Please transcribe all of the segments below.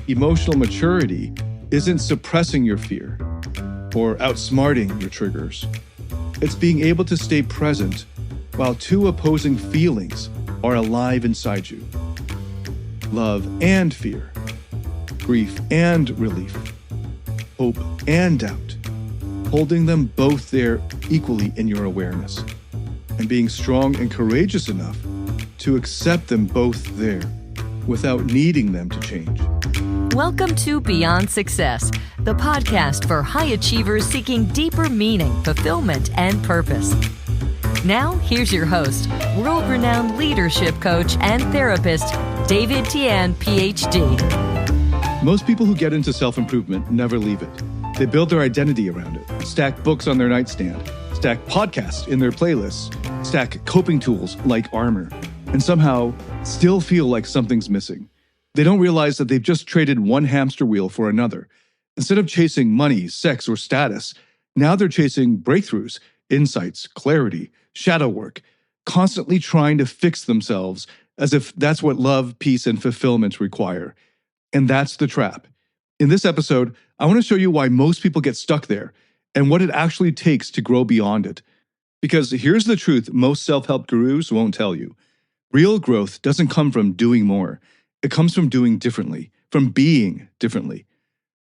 Emotional maturity isn't suppressing your fear or outsmarting your triggers. It's being able to stay present while two opposing feelings are alive inside you. Love and fear, grief and relief, hope and doubt, holding them both there equally in your awareness, and being strong and courageous enough to accept them both there without needing them to change. Welcome to Beyond Success, the podcast for high achievers seeking deeper meaning, fulfillment, and purpose. Now, here's your host, world-renowned leadership coach and therapist, David Tian, Ph.D. Most people who get into self-improvement never leave it. They build their identity around it, stack books on their nightstand, stack podcasts in their playlists, stack coping tools like armor, and somehow still feel like something's missing. They don't realize that they've just traded one hamster wheel for another. Instead of chasing money, sex, or status, now they're chasing breakthroughs, insights, clarity, shadow work, constantly trying to fix themselves as if that's what love, peace, and fulfillment require. And that's the trap. In this episode, I want to show you why most people get stuck there and what it actually takes to grow beyond it. Because here's the truth most self-help gurus won't tell you. Real growth doesn't come from doing more. It comes from doing differently, from being differently.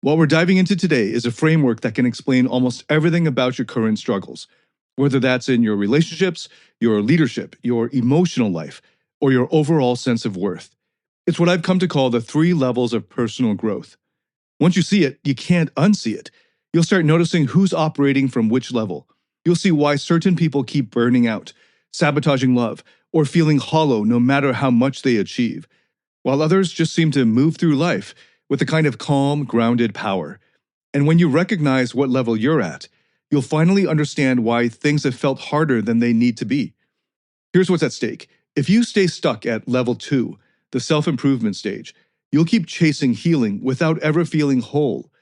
What we're diving into today is a framework that can explain almost everything about your current struggles, whether that's in your relationships, your leadership, your emotional life, or your overall sense of worth. It's what I've come to call the 3 levels of personal growth. Once you see it, you can't unsee it. You'll start noticing who's operating from which level. You'll see why certain people keep burning out, sabotaging love, or feeling hollow no matter how much they achieve, while others just seem to move through life with a kind of calm, grounded power. And when you recognize what level you're at, you'll finally understand why things have felt harder than they need to be. Here's what's at stake. If you stay stuck at level 2, the self-improvement stage, you'll keep chasing healing without ever feeling whole.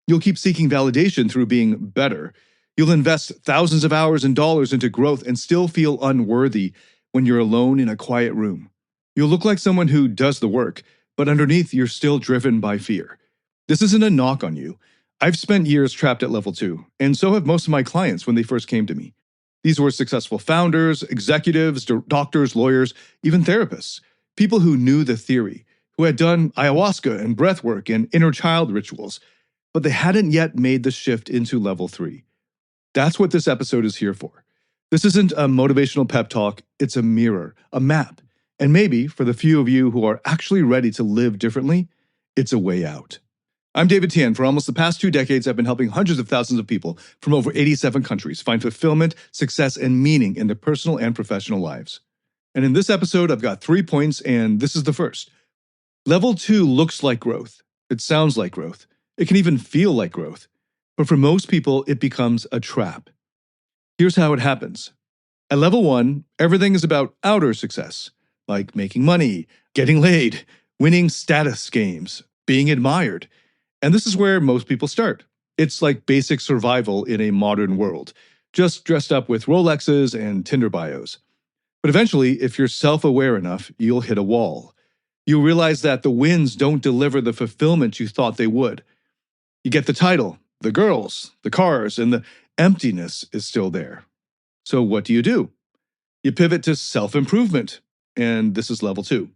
You'll keep seeking validation through being better. You'll invest thousands of hours and dollars into growth and still feel unworthy when you're alone in a quiet room. You'll look like someone who does the work, but underneath you're still driven by fear. This isn't a knock on you. I've spent years trapped at level 2, and so have most of my clients when they first came to me. These were successful founders, executives, doctors, lawyers, even therapists. People who knew the theory, who had done ayahuasca and breath work and inner child rituals, but they hadn't yet made the shift into level 3. That's what this episode is here for. This isn't a motivational pep talk, it's a mirror, a map, and maybe, for the few of you who are actually ready to live differently, it's a way out. I'm David Tian. For almost the past 2 decades, I've been helping hundreds of thousands of people from over 87 countries find fulfillment, success, and meaning in their personal and professional lives. And in this episode, I've got 3 points, and this is the first. Level 2 looks like growth. It sounds like growth. It can even feel like growth. But for most people, it becomes a trap. Here's how it happens. At level 1, everything is about outer success, like making money, getting laid, winning status games, being admired. And this is where most people start. It's like basic survival in a modern world, just dressed up with Rolexes and Tinder bios. But eventually, if you're self-aware enough, you'll hit a wall. You'll realize that the wins don't deliver the fulfillment you thought they would. You get the title, the girls, the cars, and the emptiness is still there. So what do? You pivot to self-improvement, and this is level 2.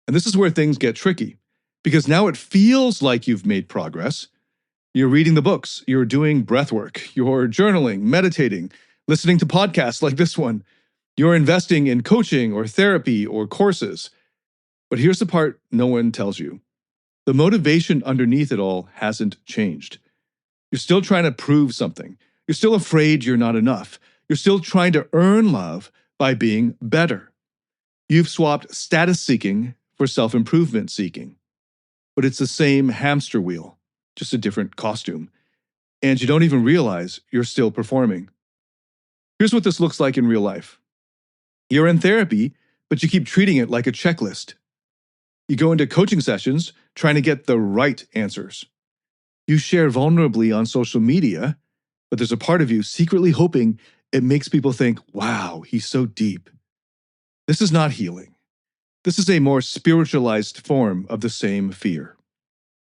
And this is where things get tricky, because now it feels like you've made progress. You're reading the books, you're doing breath work, you're journaling, meditating, listening to podcasts like this one. You're investing in coaching or therapy or courses. But here's the part no one tells you. The motivation underneath it all hasn't changed. You're still trying to prove something. You're still afraid you're not enough. You're still trying to earn love by being better. You've swapped status seeking for self-improvement seeking. But it's the same hamster wheel, just a different costume. And you don't even realize you're still performing. Here's what this looks like in real life. You're in therapy, but you keep treating it like a checklist. You go into coaching sessions trying to get the right answers. You share vulnerably on social media, but there's a part of you secretly hoping it makes people think, wow, he's so deep. This is not healing. This is a more spiritualized form of the same fear.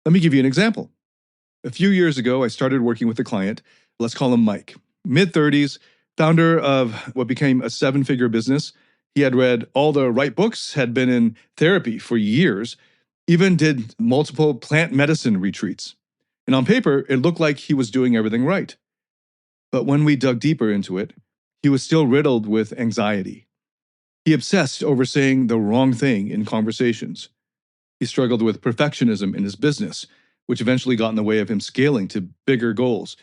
Let me give you an example. A few years ago, I started working with a client. Let's call him Mike. Mid-30s, founder of what became a seven-figure business. He had read all the right books, had been in therapy for years, even did multiple plant medicine retreats. And on paper, it looked like he was doing everything right. But when we dug deeper into it, he was still riddled with anxiety. He obsessed over saying the wrong thing in conversations. He struggled with perfectionism in his business, which eventually got in the way of him scaling to bigger goals.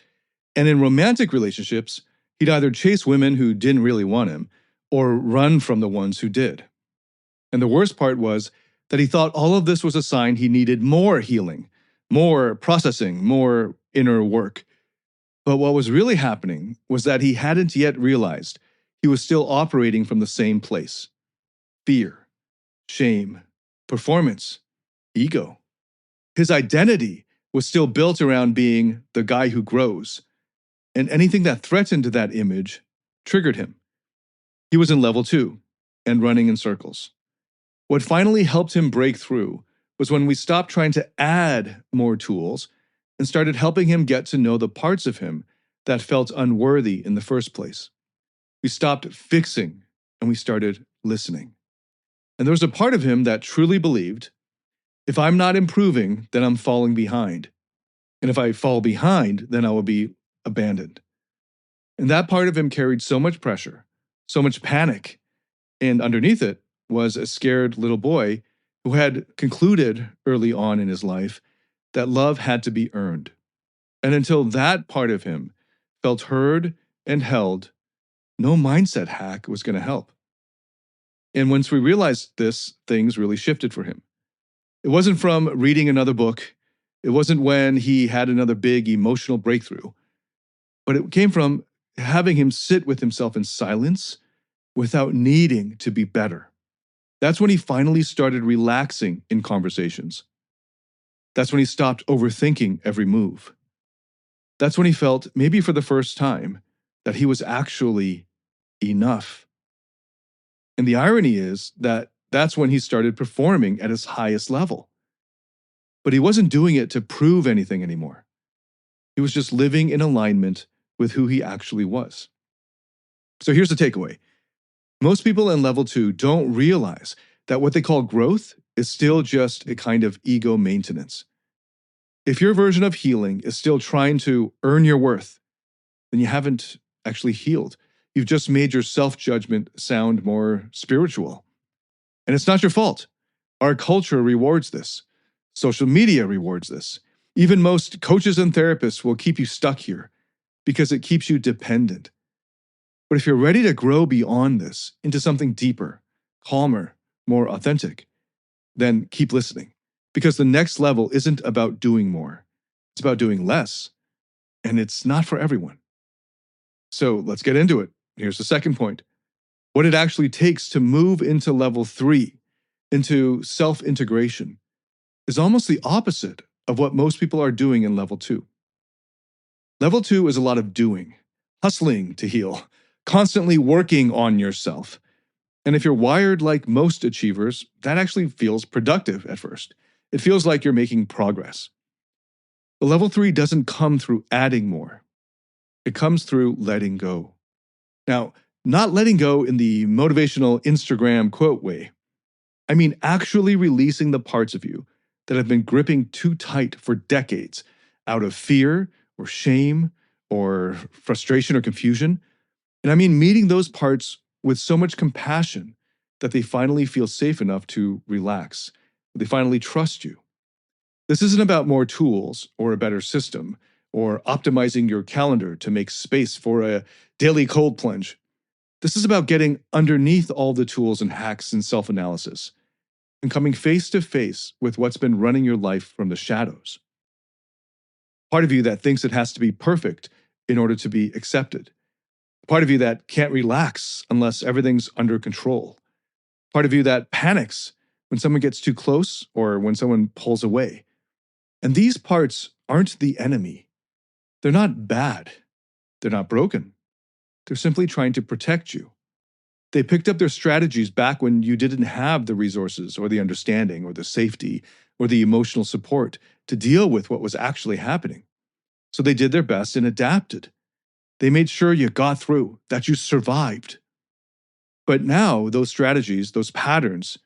And in romantic relationships, he'd either chase women who didn't really want him or run from the ones who did. And the worst part was that he thought all of this was a sign he needed more healing, more processing, more inner work. But what was really happening was that he hadn't yet realized he was still operating from the same place: fear, shame, performance, ego. His identity was still built around being the guy who grows, and anything that threatened that image triggered him. He was in level 2 and running in circles. What finally helped him break through was when we stopped trying to add more tools and started helping him get to know the parts of him that felt unworthy in the first place. We stopped fixing and we started listening. And there was a part of him that truly believed, if I'm not improving, then I'm falling behind. And if I fall behind, then I will be abandoned. And that part of him carried so much pressure, so much panic, and underneath it was a scared little boy who had concluded early on in his life that love had to be earned. And until that part of him felt heard and held, no mindset hack was going to help. And once we realized this, things really shifted for him. It wasn't from reading another book. It wasn't when he had another big emotional breakthrough. But it came from having him sit with himself in silence without needing to be better. That's when he finally started relaxing in conversations. That's when he stopped overthinking every move. That's when he felt, maybe for the first time, that he was actually enough. And the irony is that that's when he started performing at his highest level. But he wasn't doing it to prove anything anymore. He was just living in alignment with who he actually was. So here's the takeaway. Most people in level 2 don't realize that what they call growth is still just a kind of ego maintenance. If your version of healing is still trying to earn your worth, then you haven't actually healed. You've just made your self-judgment sound more spiritual. And it's not your fault. Our culture rewards this. Social media rewards this. Even most coaches and therapists will keep you stuck here because it keeps you dependent. But if you're ready to grow beyond this into something deeper, calmer, more authentic, then keep listening. Because the next level isn't about doing more. It's about doing less. And it's not for everyone. So let's get into it. Here's the second point. What it actually takes to move into level 3, into self-integration, is almost the opposite of what most people are doing in level 2. Level 2 is a lot of doing, hustling to heal, constantly working on yourself. And if you're wired like most achievers, that actually feels productive at first. It feels like you're making progress. But level 3 doesn't come through adding more. It comes through letting go. Now, not letting go in the motivational Instagram quote way. I mean actually releasing the parts of you that have been gripping too tight for decades out of fear or shame or frustration or confusion. And I mean meeting those parts with so much compassion that they finally feel safe enough to relax. They finally trust you. This isn't about more tools or a better system or optimizing your calendar to make space for a daily cold plunge. This is about getting underneath all the tools and hacks and self-analysis and coming face to face with what's been running your life from the shadows. Part of you that thinks it has to be perfect in order to be accepted. Part of you that can't relax unless everything's under control. Part of you that panics when someone gets too close or when someone pulls away. And these parts aren't the enemy. They're not bad. They're not broken. They're simply trying to protect you. They picked up their strategies back when you didn't have the resources or the understanding or the safety or the emotional support to deal with what was actually happening. So they did their best and adapted. They made sure you got through, that you survived. But now those strategies, those patterns,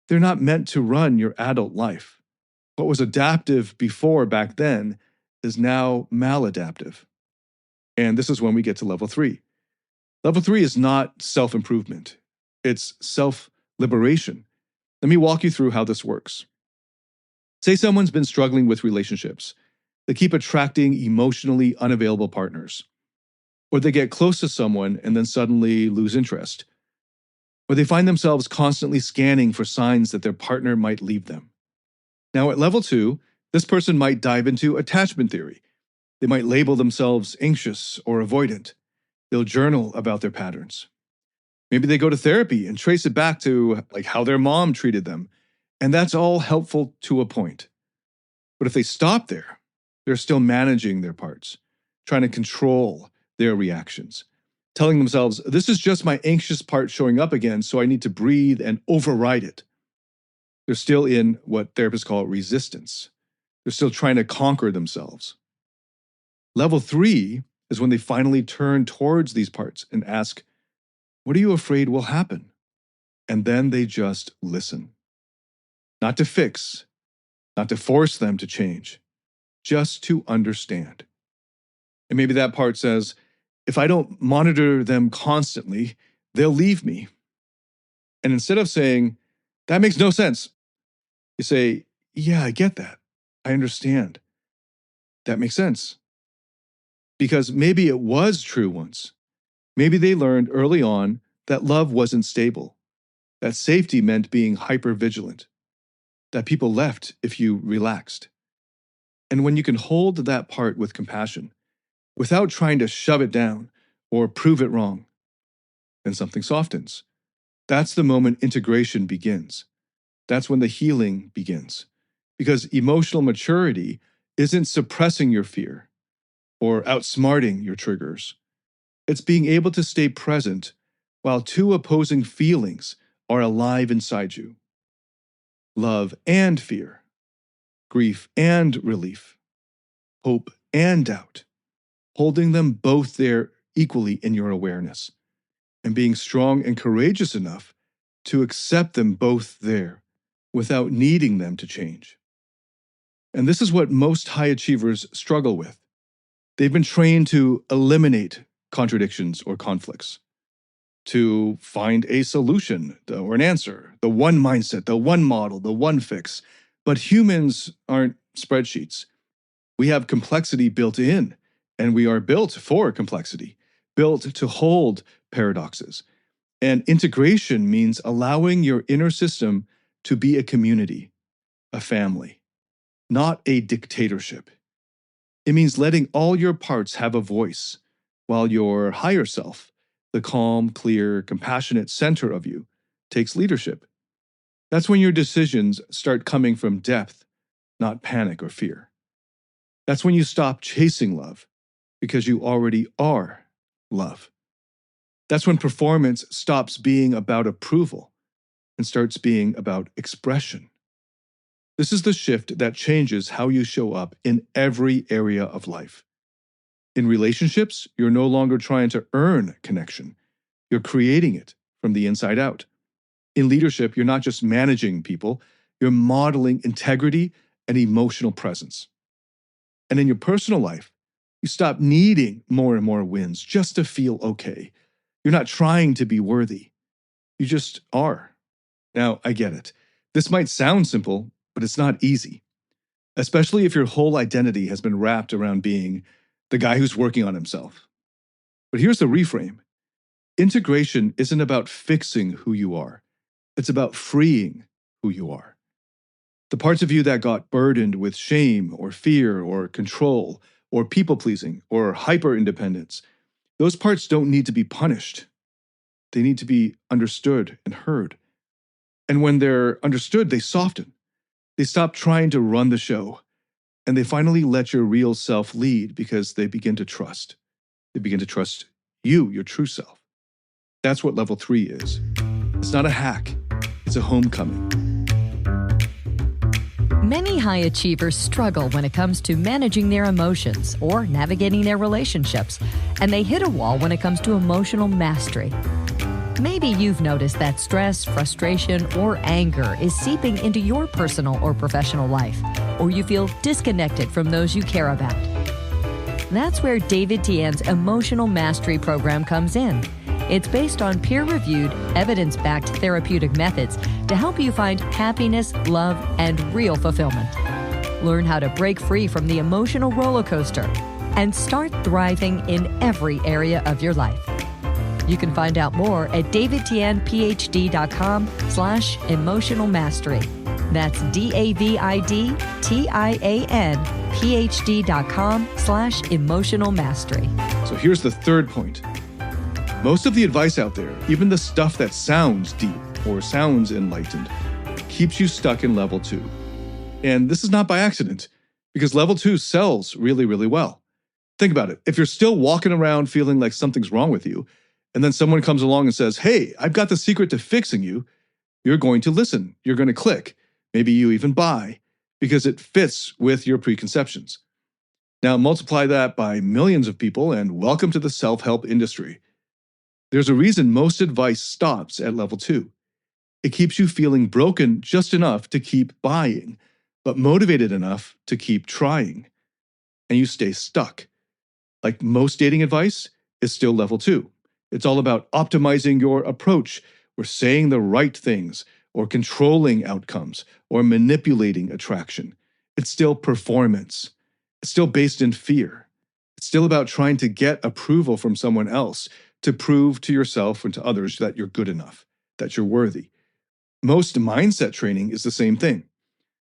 they're not meant to run your adult life. What was adaptive before back then is now maladaptive. And this is when we get to level 3. Level 3 is not self-improvement. It's self-liberation. Let me walk you through how this works. Say someone's been struggling with relationships. They keep attracting emotionally unavailable partners. Or they get close to someone and then suddenly lose interest. Or they find themselves constantly scanning for signs that their partner might leave them. Now at level 2, this person might dive into attachment theory. They might label themselves anxious or avoidant. They'll journal about their patterns. Maybe they go to therapy and trace it back to how their mom treated them. And that's all helpful to a point. But if they stop there, they're still managing their parts, trying to control their reactions, telling themselves, this is just my anxious part showing up again, so I need to breathe and override it. They're still in what therapists call resistance. They're still trying to conquer themselves. Level 3 is when they finally turn towards these parts and ask, what are you afraid will happen? And then they just listen. Not to fix, not to force them to change, just to understand. And maybe that part says, if I don't monitor them constantly, they'll leave me. And instead of saying, that makes no sense, you say, yeah, I get that. I understand. That makes sense. Because maybe it was true once. Maybe they learned early on that love wasn't stable, that safety meant being hyper-vigilant, that people left if you relaxed. And when you can hold that part with compassion, without trying to shove it down or prove it wrong, then something softens. That's the moment integration begins. That's when the healing begins. Because emotional maturity isn't suppressing your fear or outsmarting your triggers. It's being able to stay present while two opposing feelings are alive inside you. Love and fear, grief and relief, hope and doubt, holding them both there equally in your awareness, and being strong and courageous enough to accept them both there without needing them to change. And this is what most high achievers struggle with. They've been trained to eliminate contradictions or conflicts, to find a solution or an answer, the one mindset, the one model, the one fix. But humans aren't spreadsheets. We have complexity built in, and we are built for complexity, built to hold paradoxes. And integration means allowing your inner system to be a community, a family, not a dictatorship. It means letting all your parts have a voice, while your higher self, the calm, clear, compassionate center of you, takes leadership. That's when your decisions start coming from depth, not panic or fear. That's when you stop chasing love, because you already are love. That's when performance stops being about approval and starts being about expression. This is the shift that changes how you show up in every area of life. In relationships, you're no longer trying to earn connection. You're creating it from the inside out. In leadership, you're not just managing people, you're modeling integrity and emotional presence. And in your personal life, you stop needing more and more wins just to feel okay. You're not trying to be worthy. You just are. Now, I get it. This might sound simple, but it's not easy, especially if your whole identity has been wrapped around being the guy who's working on himself. But here's the reframe. Integration isn't about fixing who you are. It's about freeing who you are. The parts of you that got burdened with shame or fear or control or people-pleasing or hyper-independence, those parts don't need to be punished. They need to be understood and heard. And when they're understood, they soften. They stop trying to run the show, and they finally let your real self lead because they begin to trust. They begin to trust you, your true self. That's what level 3 is. It's not a hack. It's a homecoming. Many high achievers struggle when it comes to managing their emotions or navigating their relationships, and they hit a wall when it comes to emotional mastery. Maybe you've noticed that stress, frustration, or anger is seeping into your personal or professional life, or you feel disconnected from those you care about. That's where David Tian's Emotional Mastery Program comes in. It's based on peer-reviewed, evidence-backed therapeutic methods to help you find happiness, love, and real fulfillment. Learn how to break free from the emotional roller coaster and start thriving in every area of your life. You can find out more at davidtianphd.com/emotional mastery. That's DAVIDTIANPhD.com/emotional mastery. So here's the third point. Most of the advice out there, even the stuff that sounds deep or sounds enlightened, keeps you stuck in level 2. And this is not by accident, because level 2 sells really, really well. Think about it. If you're still walking around feeling like something's wrong with you, and then someone comes along and says, "Hey, I've got the secret to fixing you," you're going to listen. You're going to click. Maybe you even buy, because it fits with your preconceptions. Now multiply that by millions of people, and welcome to the self-help industry. There's a reason most advice stops at level 2. It keeps you feeling broken just enough to keep buying, but motivated enough to keep trying. And you stay stuck. Like most dating advice, it's still level 2. It's all about optimizing your approach, or saying the right things, or controlling outcomes, or manipulating attraction. It's still performance. It's still based in fear. It's still about trying to get approval from someone else, to prove to yourself and to others that you're good enough, that you're worthy. Most mindset training is the same thing.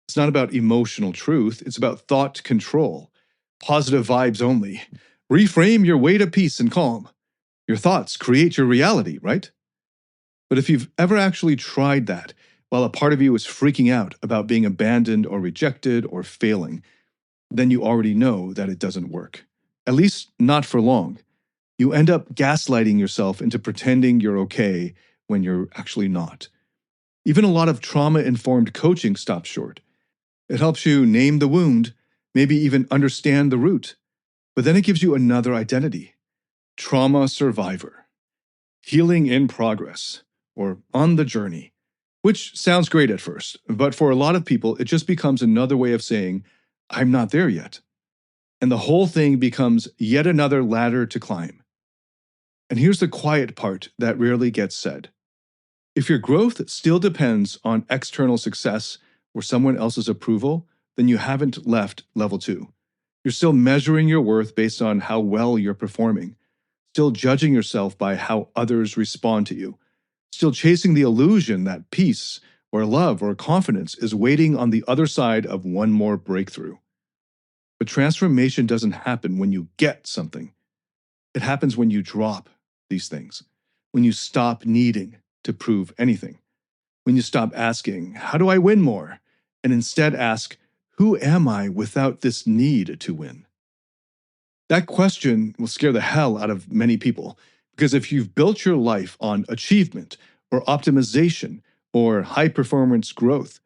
It's not about emotional truth, it's about thought control. Positive vibes only. Reframe your way to peace and calm. Your thoughts create your reality, right? But if you've ever actually tried that, while a part of you is freaking out about being abandoned or rejected or failing, then you already know that it doesn't work. At least not for long. You end up gaslighting yourself into pretending you're okay when you're actually not. Even a lot of trauma-informed coaching stops short. It helps you name the wound, maybe even understand the root, but then it gives you another identity. Trauma survivor. Healing in progress, or on the journey, which sounds great at first, but for a lot of people, it just becomes another way of saying, "I'm not there yet." And the whole thing becomes yet another ladder to climb. And here's the quiet part that rarely gets said. If your growth still depends on external success or someone else's approval, then you haven't left level 2. You're still measuring your worth based on how well you're performing, still judging yourself by how others respond to you, still chasing the illusion that peace or love or confidence is waiting on the other side of one more breakthrough. But transformation doesn't happen when you get something. It happens when you drop these things, when you stop needing to prove anything, when you stop asking, "How do I win more?" and instead ask, "Who am I without this need to win?" That question will scare the hell out of many people, because if you've built your life on achievement or optimization or high-performance growth,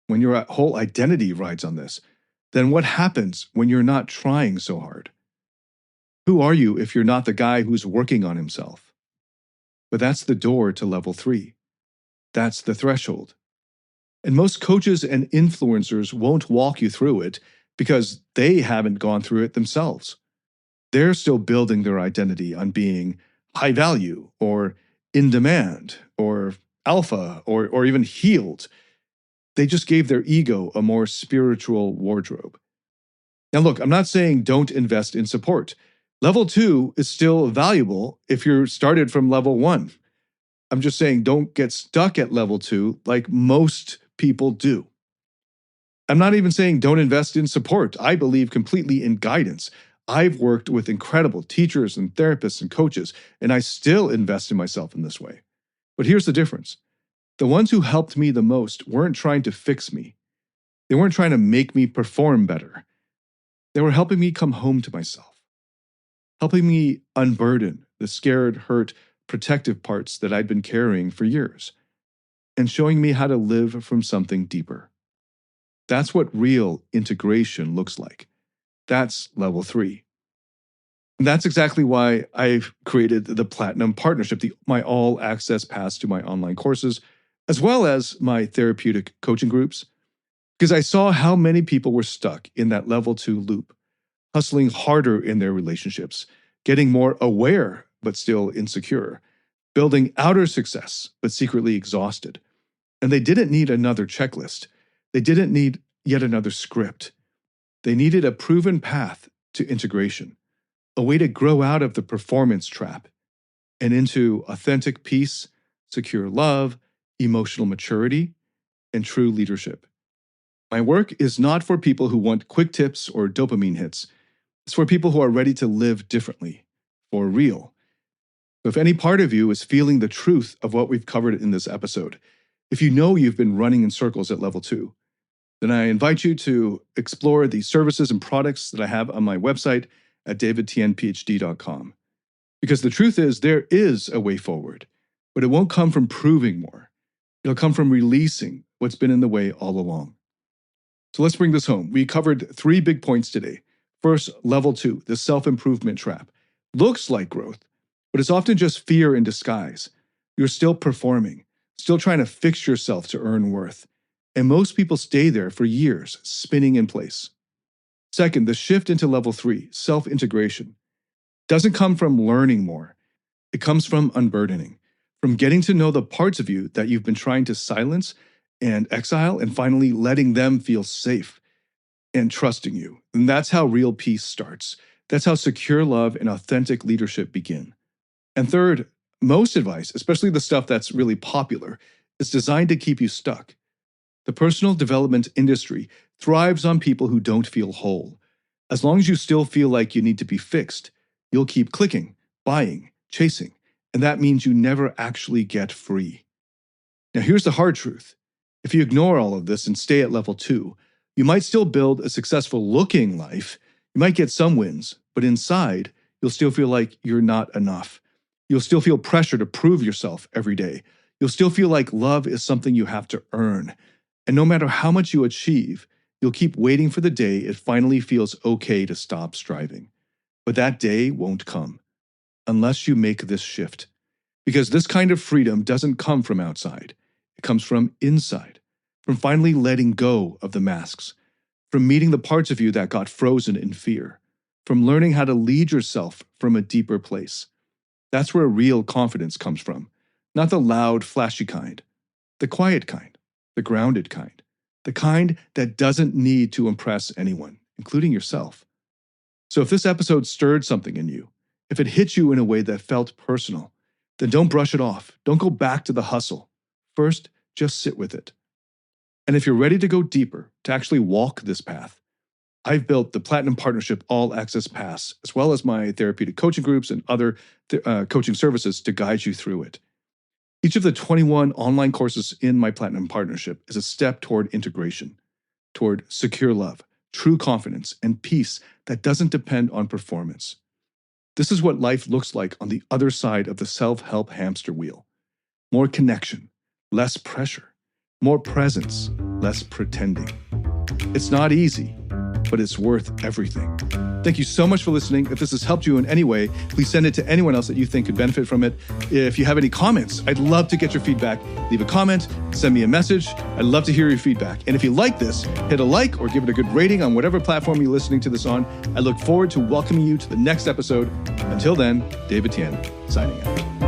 when your whole identity rides on this, then what happens when you're not trying so hard? Who are you if you're not the guy who's working on himself? But that's the door to level 3. That's the threshold. And most coaches and influencers won't walk you through it because they haven't gone through it themselves. They're still building their identity on being high value or in demand or alpha or even healed. They just gave their ego a more spiritual wardrobe. Now look, I'm not saying don't invest in support. Level 2 is still valuable if you're started from level 1. I'm just saying don't get stuck at level 2 like most people do. I'm not even saying don't invest in support. I believe completely in guidance. I've worked with incredible teachers and therapists and coaches, and I still invest in myself in this way. But here's the difference. The ones who helped me the most weren't trying to fix me. They weren't trying to make me perform better. They were helping me come home to myself, helping me unburden the scared, hurt, protective parts that I'd been carrying for years, and showing me how to live from something deeper. That's what real integration looks like. That's level 3. And that's exactly why I've created the Platinum Partnership, my all-access pass to my online courses, as well as my therapeutic coaching groups, because I saw how many people were stuck in that level 2 loop, hustling harder in their relationships, getting more aware but still insecure, building outer success but secretly exhausted. And they didn't need another checklist. They didn't need yet another script. They needed a proven path to integration, a way to grow out of the performance trap and into authentic peace, secure love, emotional maturity, and true leadership. My work is not for people who want quick tips or dopamine hits. It's for people who are ready to live differently, for real. So if any part of you is feeling the truth of what we've covered in this episode, if you know you've been running in circles at level 2, then I invite you to explore the services and products that I have on my website at davidtianphd.com. Because the truth is, there is a way forward, but it won't come from proving more. It'll come from releasing what's been in the way all along. So let's bring this home. We covered 3 big points today. First, level 2, the self-improvement trap. Looks like growth, but it's often just fear in disguise. You're still performing, still trying to fix yourself to earn worth. And most people stay there for years, spinning in place. Second, the shift into level 3, self-integration, doesn't come from learning more. It comes from unburdening, from getting to know the parts of you that you've been trying to silence and exile, and finally letting them feel safe and trusting you. And that's how real peace starts. That's how secure love and authentic leadership begin. And third, most advice, especially the stuff that's really popular, is designed to keep you stuck. The personal development industry thrives on people who don't feel whole. As long as you still feel like you need to be fixed, you'll keep clicking, buying, chasing, and that means you never actually get free. Now here's the hard truth. If you ignore all of this and stay at level 2, you might still build a successful-looking life. You might get some wins, but inside, you'll still feel like you're not enough. You'll still feel pressure to prove yourself every day. You'll still feel like love is something you have to earn. And no matter how much you achieve, you'll keep waiting for the day it finally feels okay to stop striving. But that day won't come unless you make this shift. Because this kind of freedom doesn't come from outside. It comes from inside, from finally letting go of the masks, from meeting the parts of you that got frozen in fear, from learning how to lead yourself from a deeper place. That's where real confidence comes from, not the loud, flashy kind, the quiet kind, the grounded kind, the kind that doesn't need to impress anyone, including yourself. So if this episode stirred something in you, if it hit you in a way that felt personal, then don't brush it off. Don't go back to the hustle. First, just sit with it. And if you're ready to go deeper, to actually walk this path, I've built the Platinum Partnership All-Access Pass, as well as my therapeutic coaching groups and other coaching services to guide you through it. Each of the 21 online courses in my Platinum Partnership is a step toward integration, toward secure love, true confidence, and peace that doesn't depend on performance. This is what life looks like on the other side of the self-help hamster wheel. More connection, less pressure, more presence, less pretending. It's not easy, but it's worth everything. Thank you so much for listening. If this has helped you in any way, please send it to anyone else that you think could benefit from it. If you have any comments, I'd love to get your feedback. Leave a comment, send me a message. I'd love to hear your feedback. And if you like this, hit a like or give it a good rating on whatever platform you're listening to this on. I look forward to welcoming you to the next episode. Until then, David Tian, signing out.